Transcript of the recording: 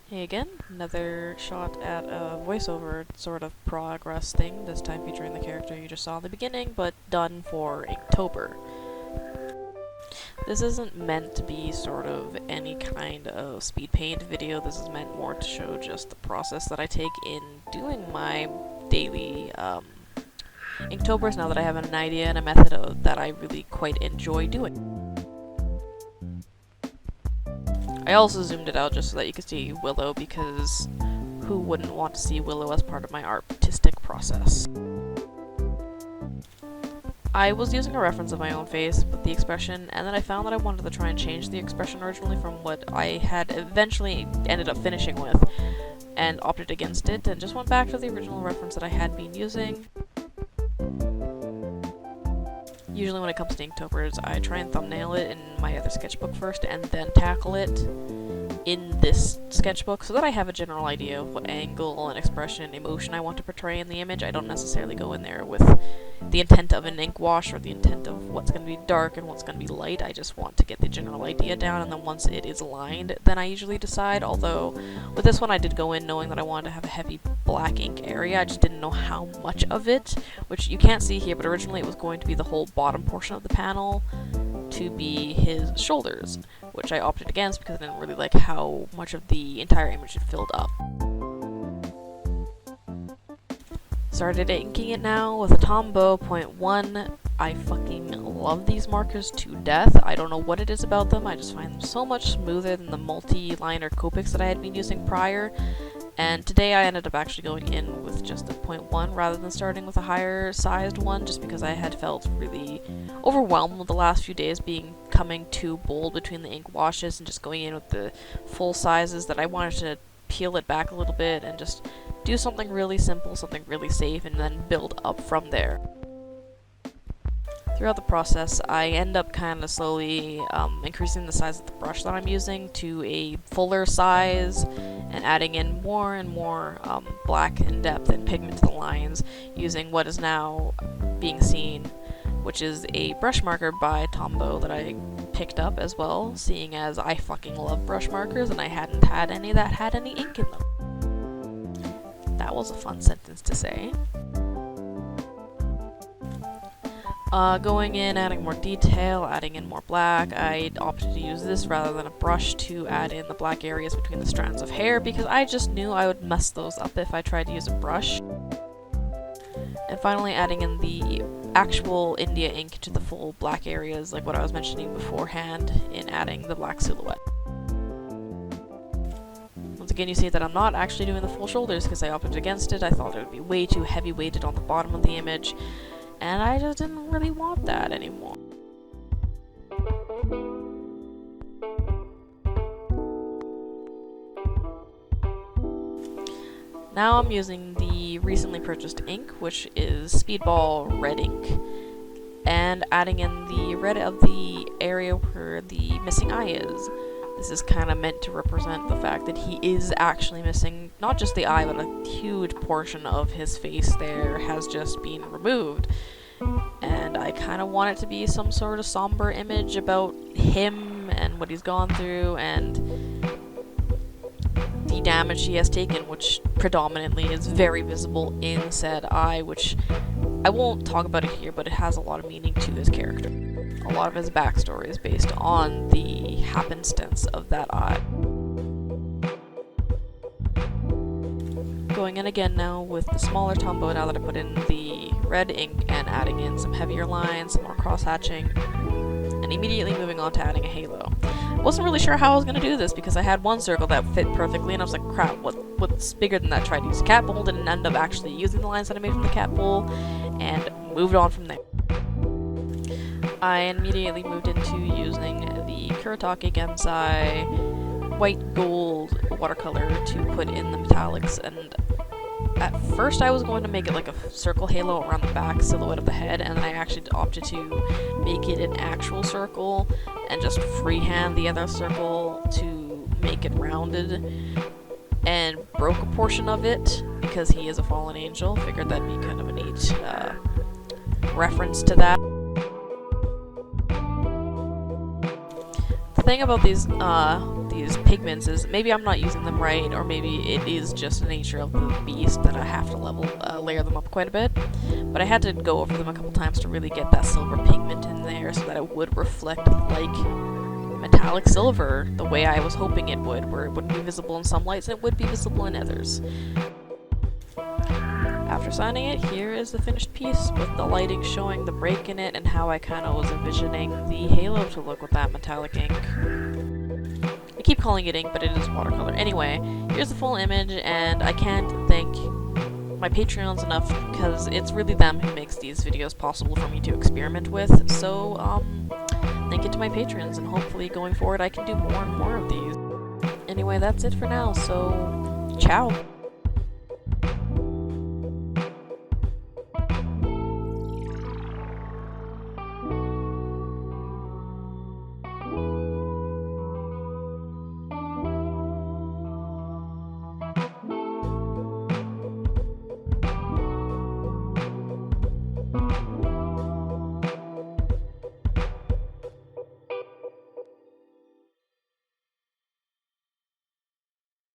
Hey again, another shot at a voiceover sort of progress thing, this time featuring the character you just saw in the beginning, but done for Inktober. This isn't meant to be sort of any kind of speed paint video, this is meant more to show just the process that I take in doing my daily Inktober's now that I have an idea and a method that I really quite enjoy doing. I also zoomed it out just so that you could see Willow, because who wouldn't want to see Willow as part of my artistic process? I was using a reference of my own face with the expression, and then I found that I wanted to try and change the expression originally from what I had eventually ended up finishing with, and opted against it, and just went back to the original reference that I had been using. Usually when it comes to Inktober's, I try and thumbnail it in my other sketchbook first and then tackle it in this sketchbook so that I have a general idea of what angle and expression and emotion I want to portray in the image. I don't necessarily go in there with the intent of an ink wash or the intent of what's going to be dark and what's going to be light. I just want to get the general idea down, and then once it is lined, then I usually decide. Although with this one I did go in knowing that I wanted to have a heavy black ink area. I just didn't know how much of it, which you can't see here, but originally it was going to be the whole bottom portion of the panel to be his shoulders, which I opted against because I didn't really like how much of the entire image had filled up. Started inking it now with a Tombow 0.1. I fucking love these markers to death. I don't know what it is about them, I just find them so much smoother than the multi-liner Copics that I had been using prior. And today I ended up actually going in with just a 0.1 rather than starting with a higher sized one, just because I had felt really overwhelmed with the last few days coming too bold between the ink washes and just going in with the full sizes, that I wanted to peel it back a little bit and just do something really simple, something really safe, and then build up from there. Throughout the process, I end up kind of slowly increasing the size of the brush that I'm using to a fuller size and adding in more and more black and depth and pigment to the lines, using what is now being seen, which is a brush marker by Tombow that I picked up as well, seeing as I fucking love brush markers and I hadn't had any that had any ink in them. That was a fun sentence to say. Going in, adding more detail, adding in more black. I opted to use this rather than a brush to add in the black areas between the strands of hair, because I just knew I would mess those up if I tried to use a brush. And finally adding in the actual India ink to the full black areas, like what I was mentioning beforehand in adding the black silhouette. Once again, you see that I'm not actually doing the full shoulders because I opted against it. I thought it would be way too heavy weighted on the bottom of the image, and I just didn't really want that anymore. Now I'm using the recently purchased ink, which is Speedball Red ink, and adding in the red of the area where the missing eye is. This is kind of meant to represent the fact that he is actually missing not just the eye, but a huge portion of his face there has just been removed. And I kind of want it to be some sort of somber image about him and what he's gone through and the damage he has taken, which predominantly is very visible in said eye, which I won't talk about it here, but it has a lot of meaning to his character. A lot of his backstory is based on the happenstance of that eye. Going in again now with the smaller Tombow now that I put in the red ink, and adding in some heavier lines, some more cross-hatching, and immediately moving on to adding a halo. I wasn't really sure how I was going to do this because I had one circle that fit perfectly, and I was like, crap, what's bigger than that? Tried to use a cat bowl, didn't end up actually using the lines that I made from the cat bowl, and moved on from there. I immediately moved into using the Kuretake Gensai white gold watercolor to put in the metallics, and at first I was going to make it like a circle halo around the back silhouette of the head, and then I actually opted to make it an actual circle and just freehand the other circle to make it rounded, and broke a portion of it because he is a fallen angel. Figured that'd be kind of a neat reference to that. The thing about these these pigments is maybe I'm not using them right, or maybe it is just the nature of the beast that I have to layer them up quite a bit. But I had to go over them a couple times to really get that silver pigment in there so that it would reflect like metallic silver the way I was hoping it would, where it wouldn't be visible in some lights and it would be visible in others. After signing it, here is the finished piece with the lighting showing the break in it and how I kind of was envisioning the halo to look with that metallic ink. I keep calling it ink, but it is watercolor. Anyway, here's the full image, and I can't thank my Patreons enough because it's really them who makes these videos possible for me to experiment with. So, thank you to my patrons, and hopefully going forward I can do more and more of these. Anyway, that's it for now, so ciao!